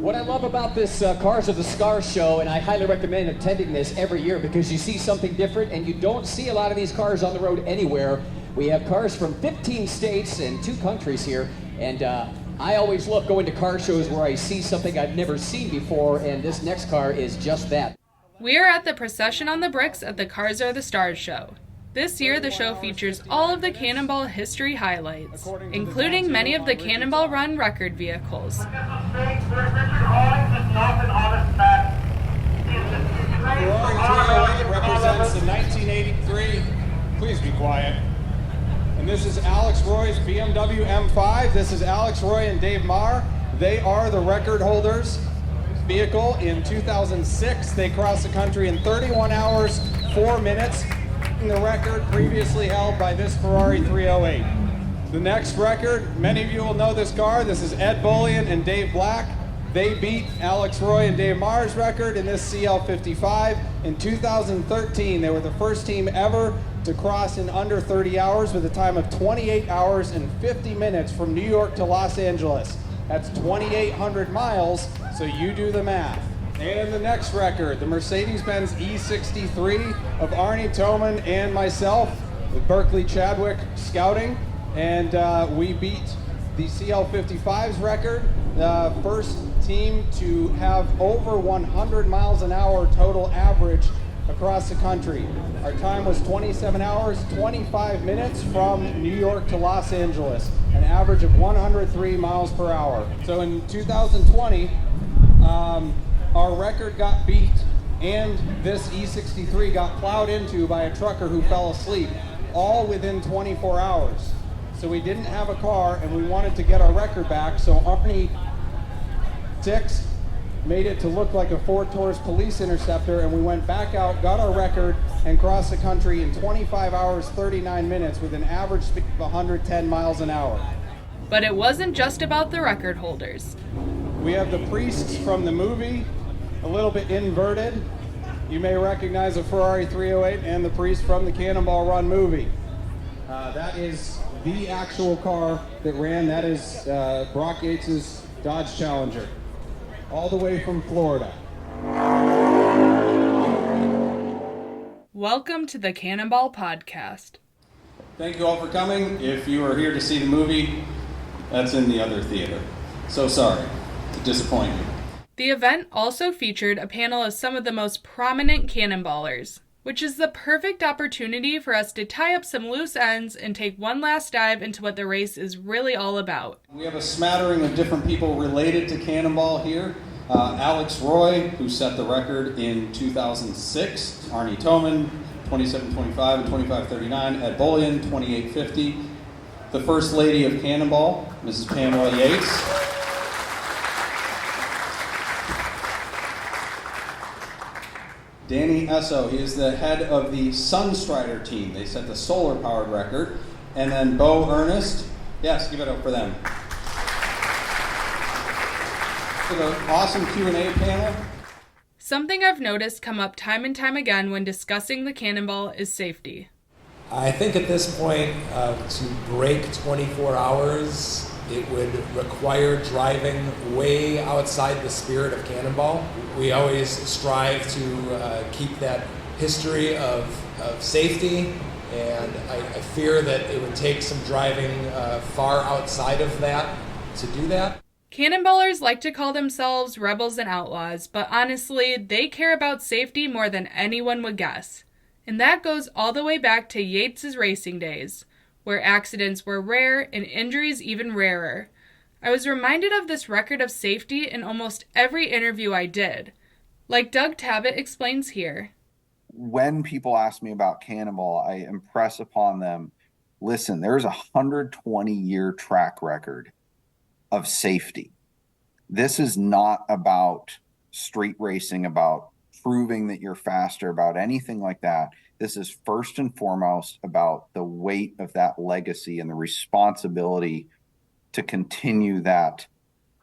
What I love about this Cars of the Scars show, and I highly recommend attending this every year because you see something different and you don't see a lot of these cars on the road anywhere. We have cars from 15 states and 2 countries here, and I always love going to car shows where I see something I've never seen before, and this next car is just that. We are at the Procession on the Bricks at the Cars Are the Stars show. This year, the show features all of the Cannonball history highlights, including many of the Cannonball Run record vehicles. Ferrari 308 represents the 1983. Please be quiet. And this is Alex Roy's BMW M5. This is Alex Roy and Dave Marr. They are the record holders. Vehicle in 2006. They crossed the country in 31 hours, 4 minutes. The record previously held by this Ferrari 308. The next record, many of you will know this car. This is Ed Bullion and Dave Black. They beat Alex Roy and Dave Marr's record in this CL55 in 2013. They were the first team ever to cross in under 30 hours with a time of 28 hours and 50 minutes from New York to Los Angeles. That's 2,800 miles, so you do the math. And the next record, the Mercedes-Benz E63 of Arnie Toman and myself with Berkeley Chadwick Scouting. And we beat the CL55's record, the first team to have over 100 miles an hour total average across the country. Our time was 27 hours, 25 minutes from New York to Los Angeles, an average of 103 miles per hour. So in 2020, our record got beat, and this E63 got plowed into by a trucker who fell asleep, all within 24 hours. So we didn't have a car, and we wanted to get our record back, so Arnie 6 made it to look like a Ford Taurus police interceptor, and we went back out, got our record, and crossed the country in 25 hours, 39 minutes with an average speed of 110 miles an hour. But it wasn't just about the record holders. We have the priests from the movie, a little bit inverted. You may recognize a Ferrari 308 and the priest from the Cannonball Run movie. That is the actual car that ran. That is Brock Yates' Dodge Challenger, all the way from Florida. Welcome to the Cannonball Podcast. Thank you all for coming. If you are here to see the movie, that's in the other theater. So sorry to disappoint you. The event also featured a panel of some of the most prominent cannonballers, which is the perfect opportunity for us to tie up some loose ends and take one last dive into what the race is really all about. We have a smattering of different people related to Cannonball here. Alex Roy, who set the record in 2006. Arnie Toman, 27:25 and 25:39. Ed Bullion, 28:50. The First Lady of Cannonball, Mrs. Pamela Yates. Danny Esso, he is the head of the Sunstrider team. They set the solar-powered record. And then Bo Ernest. Yes, give it up for them. For the awesome Q&A panel. Something I've noticed come up time and time again when discussing the Cannonball is safety. I think at this point, to break 24 hours, it would require driving way outside the spirit of Cannonball. We always strive to keep that history of safety, and I fear that it would take some driving far outside of that to do that. Cannonballers like to call themselves rebels and outlaws, but honestly, they care about safety more than anyone would guess. And that goes all the way back to Yates' racing days, where accidents were rare and injuries even rarer. I was reminded of this record of safety in almost every interview I did. Like Doug Tabbitt explains here. When people ask me about Cannonball, I impress upon them, listen, there's a 120-year track record of safety. This is not about street racing, about proving that you're faster, about anything like that. This is first and foremost about the weight of that legacy and the responsibility to continue that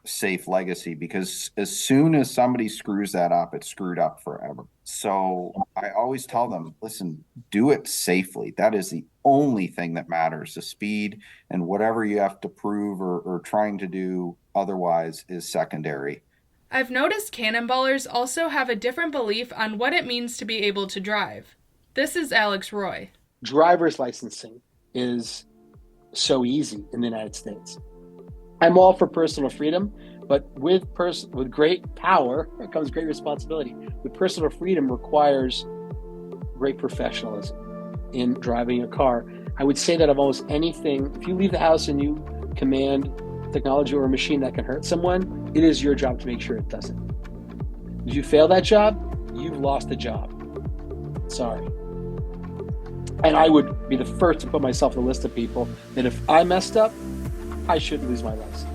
safe legacy, because as soon as somebody screws that up, it's screwed up forever. So I always tell them, listen, do it safely. That is the only thing that matters. The speed and whatever you have to prove or trying to do otherwise is secondary. I've noticed cannonballers also have a different belief on what it means to be able to drive. This is Alex Roy. Driver's licensing is so easy in the United States. I'm all for personal freedom, but with great power comes great responsibility. The personal freedom requires great professionalism in driving a car. I would say that of almost anything, if you leave the house and you command technology or a machine that can hurt someone, it is your job to make sure it doesn't. If you fail that job, you've lost the job. Sorry. And I would be the first to put myself on the list of people that if I messed up, I shouldn't lose my license.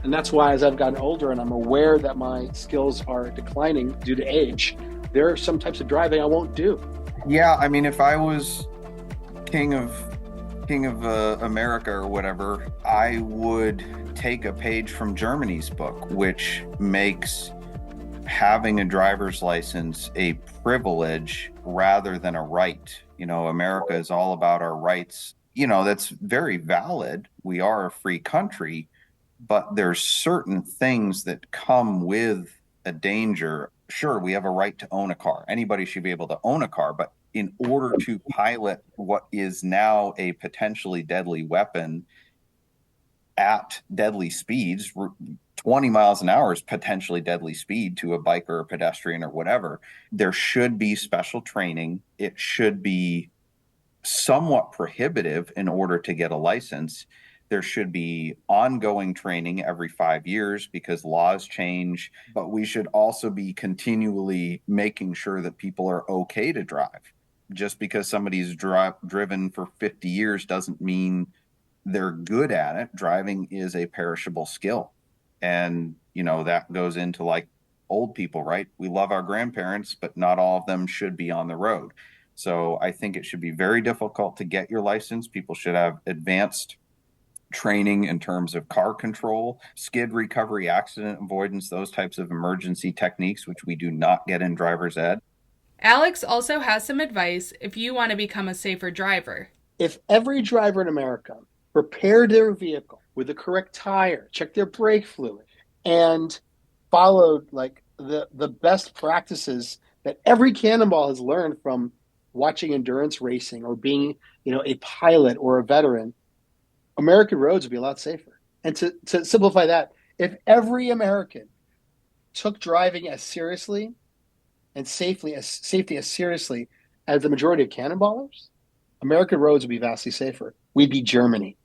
And that's why as I've gotten older and I'm aware that my skills are declining due to age, there are some types of driving I won't do. Yeah, I mean, if I was king of America or whatever, I would take a page from Germany's book, which makes having a driver's license a privilege rather than a right. You know, America is all about our rights. You know, that's very valid. We are a free country, but there's certain things that come with a danger. Sure, we have a right to own a car. Anybody should be able to own a car, but in order to pilot what is now a potentially deadly weapon at deadly speeds, 20 miles an hour is potentially deadly speed to a biker or a pedestrian or whatever. There should be special training. It should be somewhat prohibitive in order to get a license. There should be ongoing training every 5 years because laws change, but we should also be continually making sure that people are okay to drive. Just because somebody's driven for 50 years doesn't mean they're good at it. Driving is a perishable skill. And, you know, that goes into like old people, right? We love our grandparents, but not all of them should be on the road. So I think it should be very difficult to get your license. People should have advanced training in terms of car control, skid recovery, accident avoidance, those types of emergency techniques, which we do not get in driver's ed. Alex also has some advice if you want to become a safer driver. If every driver in America prepared their vehicle with the correct tire, checked their brake fluid, and followed like the best practices that every Cannonball has learned from watching endurance racing or being, you know, a pilot or a veteran, American roads would be a lot safer. And to simplify that, if every American took driving as seriously and safety as seriously as the majority of cannonballers, American roads would be vastly safer. We'd be Germany,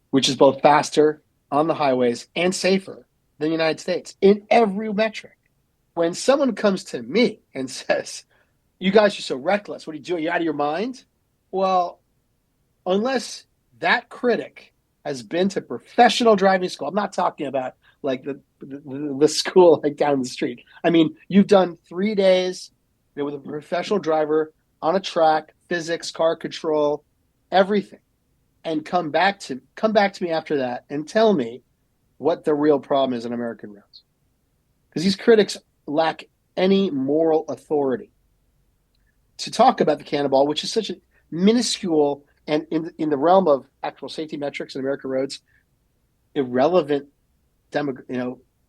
which is both faster on the highways and safer than the United States in every metric. When someone comes to me and says, you guys are so reckless, what are you doing? You're out of your mind? Well, unless that critic has been to professional driving school, I'm not talking about like the school like down the street. I mean, you've done 3 days, you know, with a professional driver on a track, physics, car control, everything, and come back to me after that and tell me what the real problem is in American roads. Because these critics lack any moral authority to talk about the Cannonball, which is such a minuscule and in the realm of actual safety metrics in American roads, irrelevant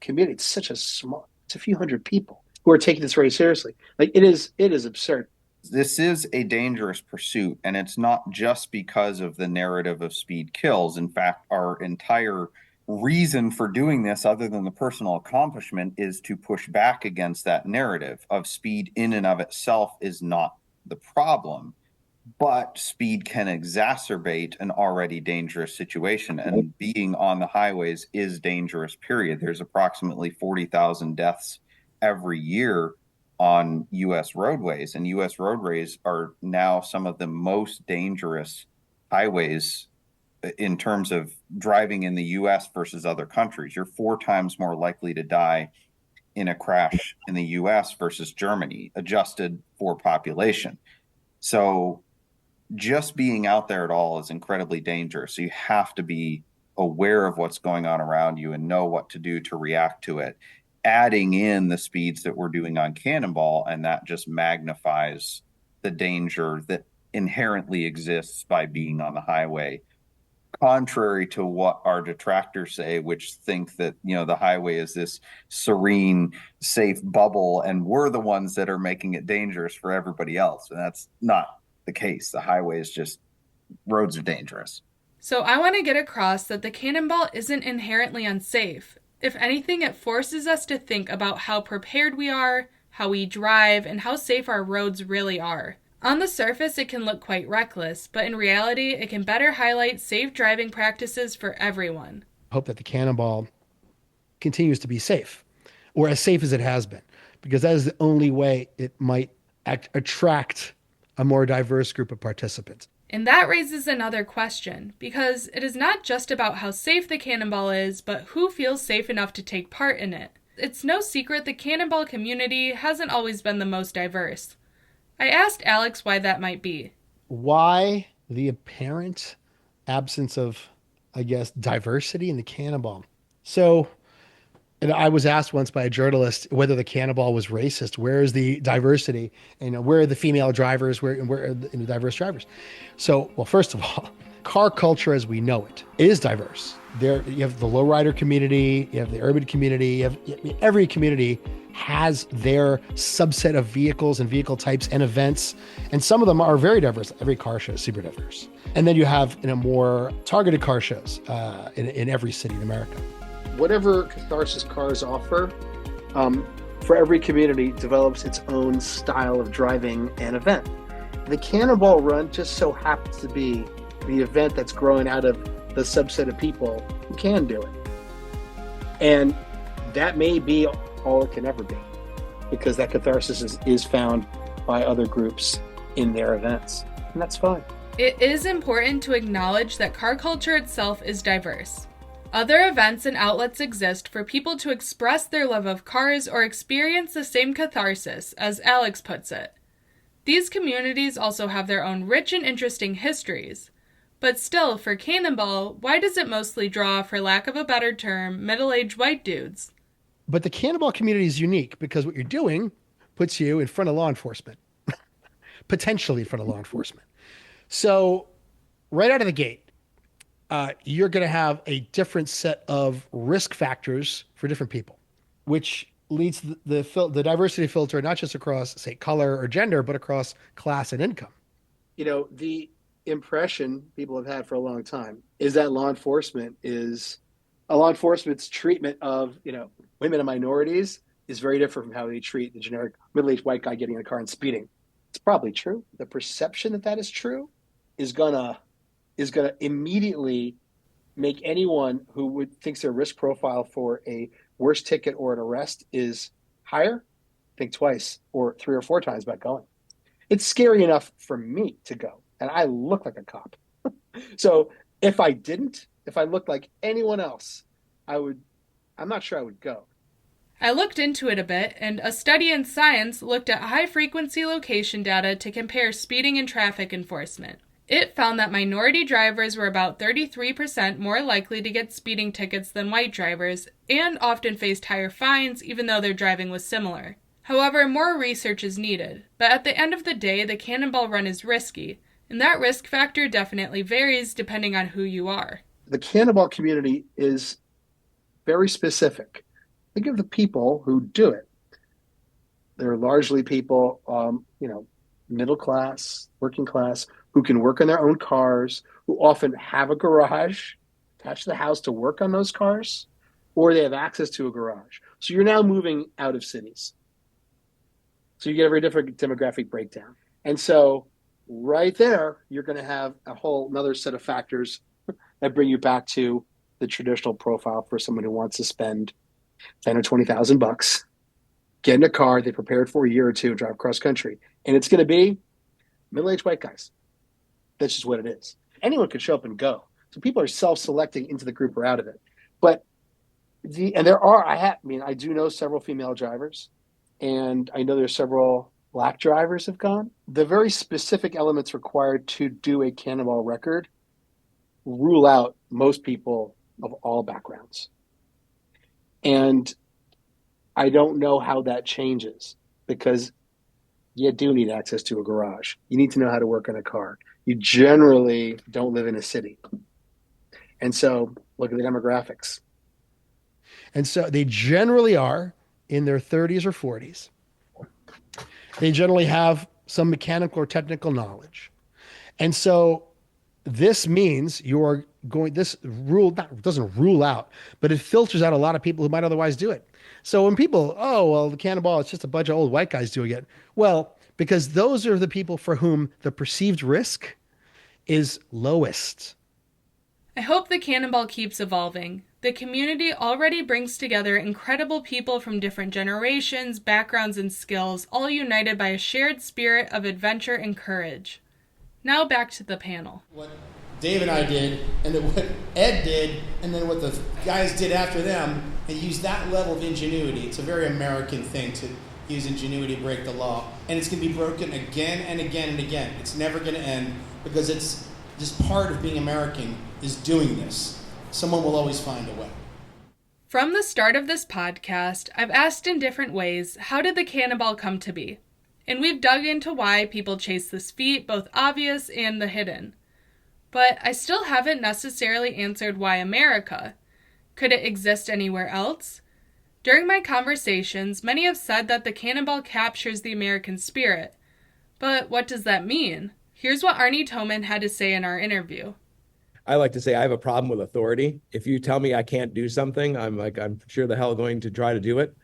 community. It's such a small, it's a few hundred people who are taking this very seriously. Like it is absurd. This is a dangerous pursuit, and it's not just because of the narrative of speed kills. In fact, our entire reason for doing this, other than the personal accomplishment, is to push back against that narrative of speed in and of itself is not the problem. But speed can exacerbate an already dangerous situation, and being on the highways is dangerous, period. There's approximately 40,000 deaths every year on U.S. roadways, and U.S. roadways are now some of the most dangerous highways in terms of driving in the U.S. versus other countries. You're 4 times more likely to die in a crash in the U.S. versus Germany, adjusted for population. So just being out there at all is incredibly dangerous. So you have to be aware of what's going on around you and know what to do to react to it. Adding in the speeds that we're doing on Cannonball, and that just magnifies the danger that inherently exists by being on the highway contrary to what our detractors say, which think that, the highway is this serene, safe bubble, and we're the ones that are making it dangerous for everybody else. And that's not the case. The highway is just, roads are dangerous. So I want to get across that the Cannonball isn't inherently unsafe. If anything, it forces us to think about how prepared we are, how we drive, and how safe our roads really are. On the surface, it can look quite reckless, but in reality, it can better highlight safe driving practices for everyone. I hope that the Cannonball continues to be safe, or as safe as it has been, because that is the only way it might attract a more diverse group of participants. And that raises another question, because it is not just about how safe the Cannonball is, but who feels safe enough to take part in it. It's no secret the Cannonball community hasn't always been the most diverse. I asked Alex why that might be. Why the apparent absence of, diversity in the Cannonball? So, and I was asked once by a journalist whether the Cannonball was racist. Where is the diversity? Where are the female drivers? Where are the diverse drivers? So, well, first of all, car culture as we know it is diverse. There, you have the lowrider community, you have the urban community, every community has their subset of vehicles and vehicle types and events. And some of them are very diverse. Every car show is super diverse. And then you have more targeted car shows in every city in America. Whatever catharsis cars offer, for every community develops its own style of driving and event. The Cannonball Run just so happens to be the event that's growing out of the subset of people who can do it. And that may be all it can ever be, because that catharsis is found by other groups in their events. And that's fine. It is important to acknowledge that car culture itself is diverse. Other events and outlets exist for people to express their love of cars or experience the same catharsis, as Alex puts it. These communities also have their own rich and interesting histories. But still, for Cannonball, why does it mostly draw, for lack of a better term, middle-aged white dudes? But the Cannonball community is unique because what you're doing puts you in front of law enforcement, potentially in front of law enforcement. So right out of the gate, you're going to have a different set of risk factors for different people, which leads the diversity filter not just across, say, color or gender, but across class and income. The impression people have had for a long time is that law enforcement's treatment of, women and minorities is very different from how they treat the generic middle-aged white guy getting in a car and speeding. It's probably true. The perception that is true is gonna immediately make anyone who thinks their risk profile for a worse ticket or an arrest is higher think twice or 3 or 4 times about going. It's scary enough for me to go, and I look like a cop. So if I looked like anyone else, I'm not sure I would go. I looked into it a bit, and a study in Science looked at high-frequency location data to compare speeding and traffic enforcement. It found that minority drivers were about 33% more likely to get speeding tickets than white drivers, and often faced higher fines even though their driving was similar. However, more research is needed, but at the end of the day, the Cannonball Run is risky, and that risk factor definitely varies depending on who you are. The Cannonball community is very specific. Think of the people who do it. They're largely people, middle class, working class, who can work on their own cars, who often have a garage attached to the house to work on those cars, or they have access to a garage. So you're now moving out of cities. So you get a very different demographic breakdown. And so right there, you're going to have a whole another set of factors that bring you back to the traditional profile for someone who wants to spend $10,000 or $20,000, get in a car they prepared for a year or two, drive cross country. And it's going to be middle-aged white guys. That's just what it is. Anyone could show up and go. So people are self-selecting into the group or out of it. But I do know several female drivers, and I know there's several black drivers have gone. The very specific elements required to do a Cannonball record rule out most people of all backgrounds. And I don't know how that changes, because you do need access to a garage. You need to know how to work on a car. You generally don't live in a city. And so look at the demographics. And so they generally are in their 30s or 40s. They generally have some mechanical or technical knowledge. And so this means you're going, this rule not, doesn't rule out, but it filters out a lot of people who might otherwise do it. So when people, oh, well, the Cannonball, it's just a bunch of old white guys doing it. Well, because those are the people for whom the perceived risk is lowest. I hope the Cannonball keeps evolving. The community already brings together incredible people from different generations, backgrounds, and skills, all united by a shared spirit of adventure and courage. Now back to the panel. What Dave and I did, and then what Ed did, and then what the guys did after them, and use that level of ingenuity. It's a very American thing to use ingenuity to break the law. And it's going to be broken again and again and again. It's never going to end because it's just part of being American is doing this. Someone will always find a way. From the start of this podcast, I've asked in different ways, how did the Cannonball come to be? And we've dug into why people chase this feat, both obvious and the hidden. But I still haven't necessarily answered why America. Could it exist anywhere else? During my conversations, many have said that the Cannonball captures the American spirit. But what does that mean? Here's what Arnie Toman had to say in our interview. I like to say I have a problem with authority. If you tell me I can't do something, I'm sure the hell going to try to do it.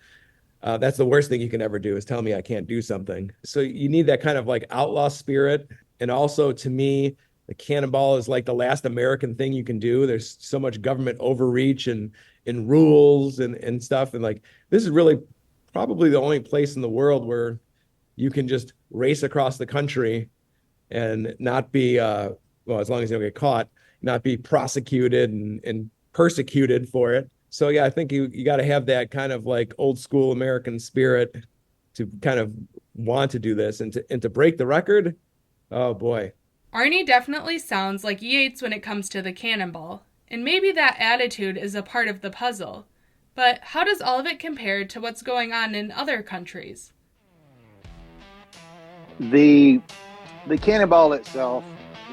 That's the worst thing you can ever do is tell me I can't do something. So you need that kind of like outlaw spirit. And also to me, the Cannonball is like the last American thing you can do. There's so much government overreach and rules and stuff. And like, this is really probably the only place in the world where you can just race across the country and not be, well, as long as you don't get caught, not be prosecuted and persecuted for it. So yeah, I think you got to have that kind of like old school American spirit to kind of want to do this and to break the record. Oh boy. Arnie definitely sounds like Yates when it comes to the Cannonball, and maybe that attitude is a part of the puzzle. But how does all of it compare to what's going on in other countries? The Cannonball itself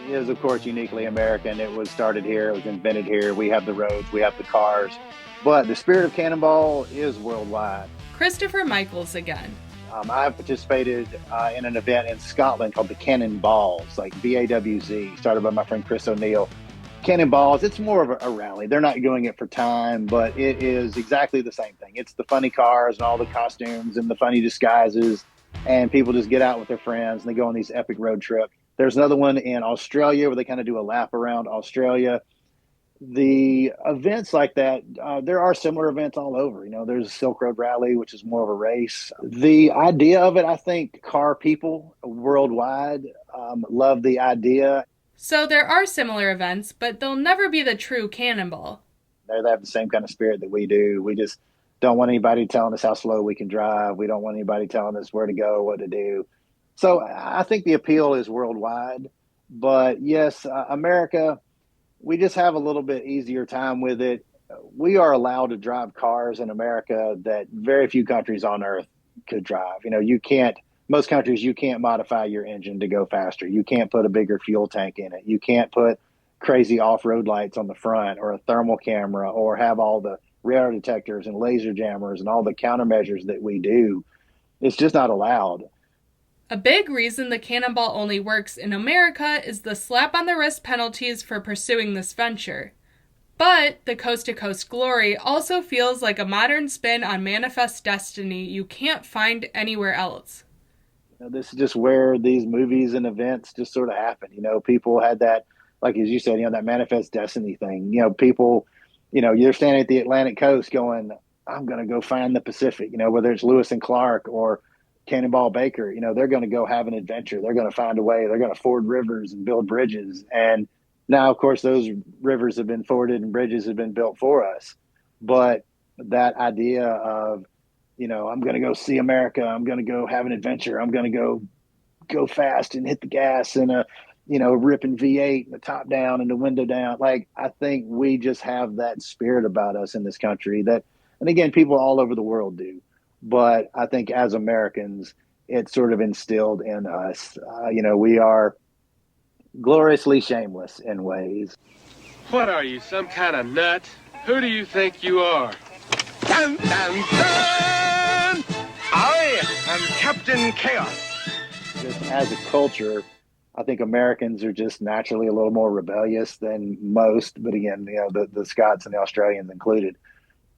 is, of course, uniquely American. It was started here. It was invented here. We have the roads. We have the cars. But the spirit of Cannonball is worldwide. Christopher Michaels again. I've participated in an event in Scotland called the Cannonballs, like BAWZ, started by my friend Chris O'Neill. Cannonballs, it's more of a rally. They're not doing it for time, but it is exactly the same thing. It's the funny cars and all the costumes and the funny disguises, and people just get out with their friends and they go on these epic road trips. There's another one in Australia where they kind of do a lap around Australia. The events like that, there are similar events all over. You know, there's a Silk Road Rally, which is more of a race. The idea of it, I think car people worldwide love the idea. So there are similar events, but they'll never be the true Cannonball. They have the same kind of spirit that we do. We just don't want anybody telling us how slow we can drive. We don't want anybody telling us where to go, what to do. So I think the appeal is worldwide. But yes, America, we just have a little bit easier time with it. We are allowed to drive cars in America that very few countries on earth could drive. You know, most countries, you can't modify your engine to go faster. You can't put a bigger fuel tank in it. You can't put crazy off-road lights on the front or a thermal camera or have all the radar detectors and laser jammers and all the countermeasures that we do. It's just not allowed. A big reason the Cannonball only works in America is the slap on the wrist penalties for pursuing this venture. But the coast-to-coast glory also feels like a modern spin on Manifest Destiny you can't find anywhere else. You know, this is just where these movies and events just sort of happen. You know, people had that, like as you said, you know, that Manifest Destiny thing. You know, people, you know, you're standing at the Atlantic coast going, I'm going to go find the Pacific, you know, whether it's Lewis and Clark or Cannonball Baker, you know, they're going to go have an adventure. They're going to find a way. They're going to ford rivers and build bridges. And now, of course, those rivers have been forded and bridges have been built for us. But that idea of, you know, I'm going to go see America. I'm going to go have an adventure. I'm going to go fast and hit the gas in a, you know, ripping V8 and the top down and the window down. Like, I think we just have that spirit about us in this country that, and again, people all over the world do. But I think as Americans, it's sort of instilled in us. You know, we are gloriously shameless in ways. What are you, some kind of nut? Who do you think you are? Dun, dun, dun! I am Captain Chaos. Just as a culture, I think Americans are just naturally a little more rebellious than most, but again, the Scots and the Australians included.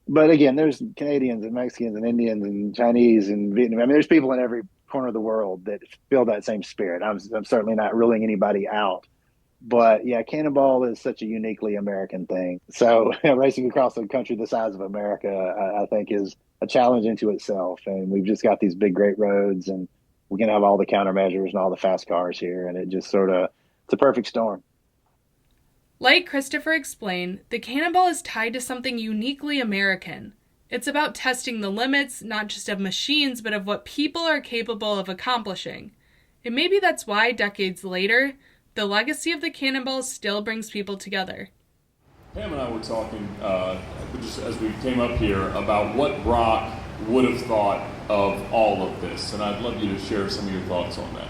But again, there's Canadians and Mexicans and Indians and Chinese and Vietnam. I mean, there's people in every corner of the world that feel that same spirit. I'm certainly not ruling anybody out. But yeah, Cannonball is such a uniquely American thing. So racing across a country the size of America, I think, is a challenge into itself. And we've just got these big, great roads, and we're going to have all the countermeasures and all the fast cars here. And it just it's a perfect storm. Like Christopher explained, the Cannonball is tied to something uniquely American. It's about testing the limits, not just of machines, but of what people are capable of accomplishing. And maybe that's why, decades later, the legacy of the Cannonball still brings people together. Pam and I were talking just as we came up here about what Brock would have thought of all of this, and I'd love you to share some of your thoughts on that.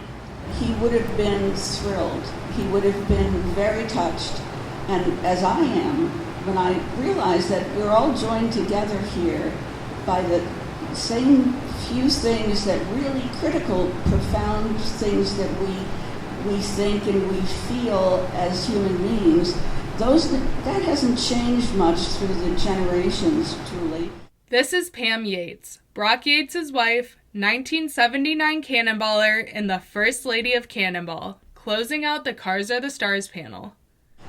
He would have been thrilled. He would have been very touched, and as I am, when I realized that we're all joined together here by the same few things that really critical, profound things that we think and we feel as human beings, that hasn't changed much through the generations, truly. This is Pam Yates, Brock Yates' wife, 1979 Cannonballer, and the First Lady of Cannonball, closing out the Cars Are the Stars panel.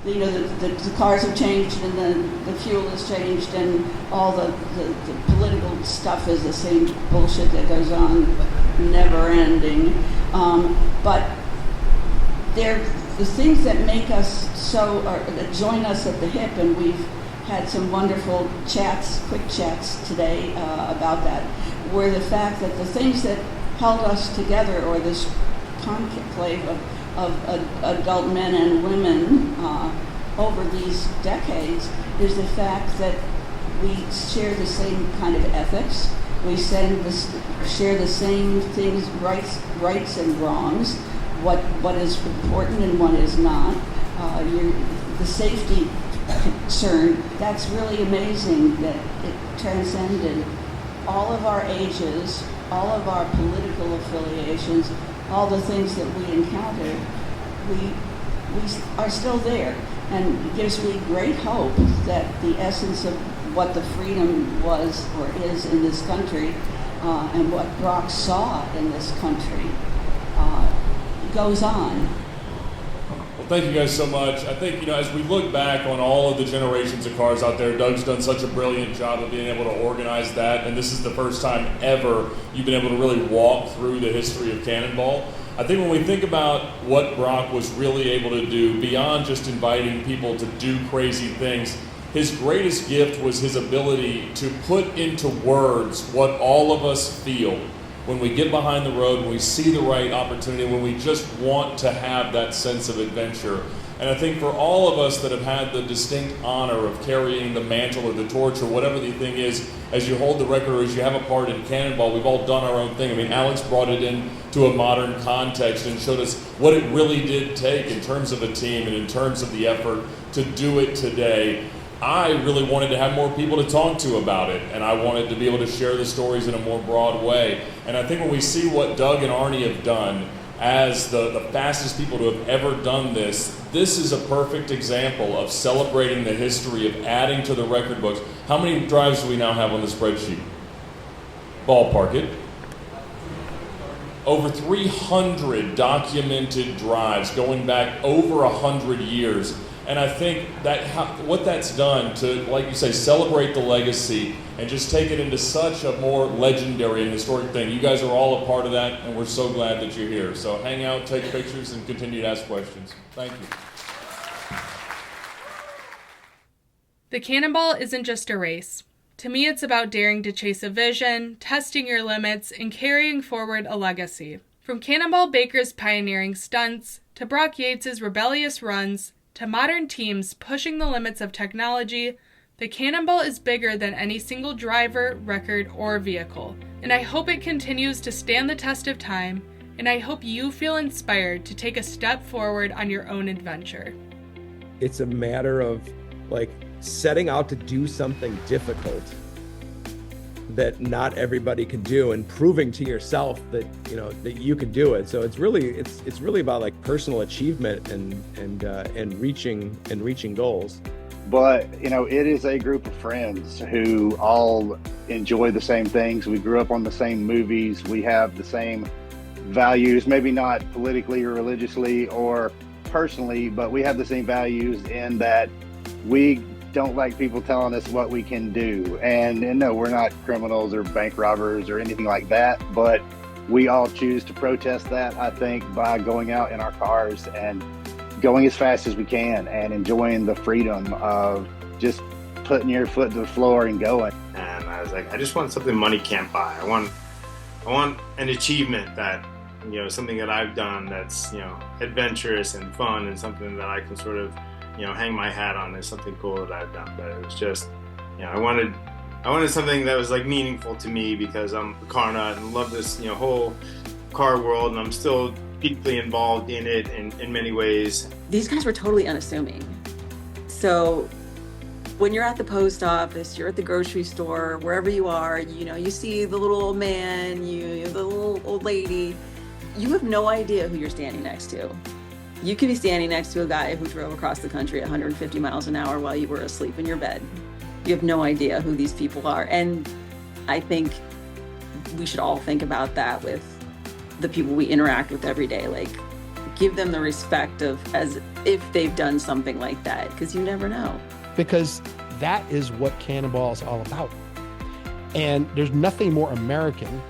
The cars have changed, and the fuel has changed, and all the political stuff is the same bullshit that goes on, never ending. But they're the things that make us that join us at the hip, and we've had some wonderful quick chats today about that, were the fact that the things that held us together, or this conclave of adult men and women over these decades, is the fact that we share the same kind of ethics, we share the same things, rights and wrongs, what is important and what is not. The safety concern, that's really amazing that it transcended all of our ages, all of our political affiliations, all the things that we encountered. We are still there, and it gives me great hope that the essence of what the freedom was or is in this country, and what Brock saw in this country, goes on. Well, thank you guys so much. I think, as we look back on all of the generations of cars out there, Doug's done such a brilliant job of being able to organize that, and this is the first time ever you've been able to really walk through the history of Cannonball. I think when we think about what Brock was really able to do, beyond just inviting people to do crazy things, his greatest gift was his ability to put into words what all of us feel when we get behind the road, when we see the right opportunity, when we just want to have that sense of adventure. And I think for all of us that have had the distinct honor of carrying the mantle or the torch or whatever the thing is, as you hold the record or as you have a part in Cannonball, we've all done our own thing. I mean, Alex brought it in to a modern context and showed us what it really did take in terms of a team and in terms of the effort to do it today. I really wanted to have more people to talk to about it, and I wanted to be able to share the stories in a more broad way. And I think when we see what Doug and Arnie have done as the fastest people to have ever done this, this is a perfect example of celebrating the history of adding to the record books. How many drives do we now have on the spreadsheet? Ballpark it. Over 300 documented drives going back over 100 years. And I think that what that's done to, like you say, celebrate the legacy and just take it into such a more legendary and historic thing. You guys are all a part of that, and we're so glad that you're here. So hang out, take pictures, and continue to ask questions. Thank you. The Cannonball isn't just a race. To me, it's about daring to chase a vision, testing your limits, and carrying forward a legacy. From Cannonball Baker's pioneering stunts, to Brock Yates' rebellious runs, to modern teams pushing the limits of technology, the Cannonball is bigger than any single driver, record, or vehicle. And I hope it continues to stand the test of time, and I hope you feel inspired to take a step forward on your own adventure. It's a matter of like setting out to do something difficult that not everybody can do, and proving to yourself that that you can do it. So it's really about like personal achievement and reaching goals. But it is a group of friends who all enjoy the same things. We grew up on the same movies. We have the same values, maybe not politically or religiously or personally, but we have the same values in that we don't like people telling us what we can do. And no, we're not criminals or bank robbers or anything like that, but we all choose to protest that, I think, by going out in our cars and going as fast as we can and enjoying the freedom of just putting your foot to the floor and going. And I was like, I just want something money can't buy. I want an achievement that, something that I've done that's, adventurous and fun, and something that I can sort of, hang my hat on as something cool that I've done. But it was just, I wanted something that was like meaningful to me, because I'm a car nut and love this, whole car world, and I'm still deeply involved in it in many ways. These guys were totally unassuming. So when you're at the post office, you're at the grocery store, wherever you are, you see the little old man, the little old lady, you have no idea who you're standing next to. You could be standing next to a guy who drove across the country at 150 miles an hour while you were asleep in your bed. You have no idea who these people are. And I think we should all think about that with the people we interact with every day. Like, give them the respect of as if they've done something like that, because you never know. Because that is what Cannonball is all about. And there's nothing more American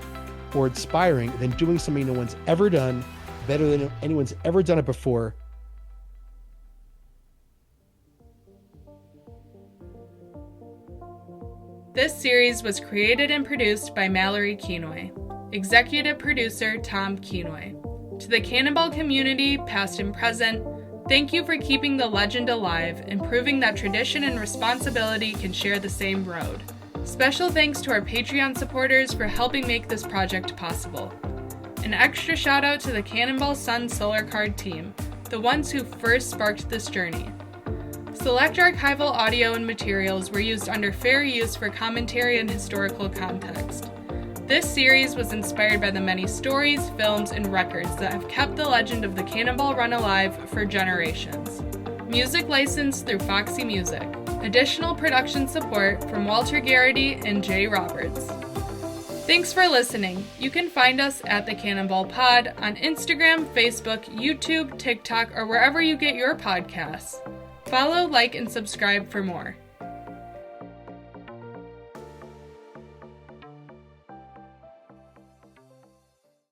or inspiring than doing something no one's ever done better than anyone's ever done it before. This series was created and produced by Mallory Keenoy. Executive producer Tom Keenoy. To the Cannonball community, past and present, thank you for keeping the legend alive and proving that tradition and responsibility can share the same road. Special thanks to our Patreon supporters for helping make this project possible. An extra shout out to the Cannonball Sun Solar Card team, the ones who first sparked this journey. Select archival audio and materials were used under fair use for commentary and historical context. This series was inspired by the many stories, films, and records that have kept the legend of the Cannonball Run alive for generations. Music licensed through Foxy Music. Additional production support from Walter Garrity and Jay Roberts. Thanks for listening. You can find us at the Cannonball Pod on Instagram, Facebook, YouTube, TikTok, or wherever you get your podcasts. Follow, like, and subscribe for more.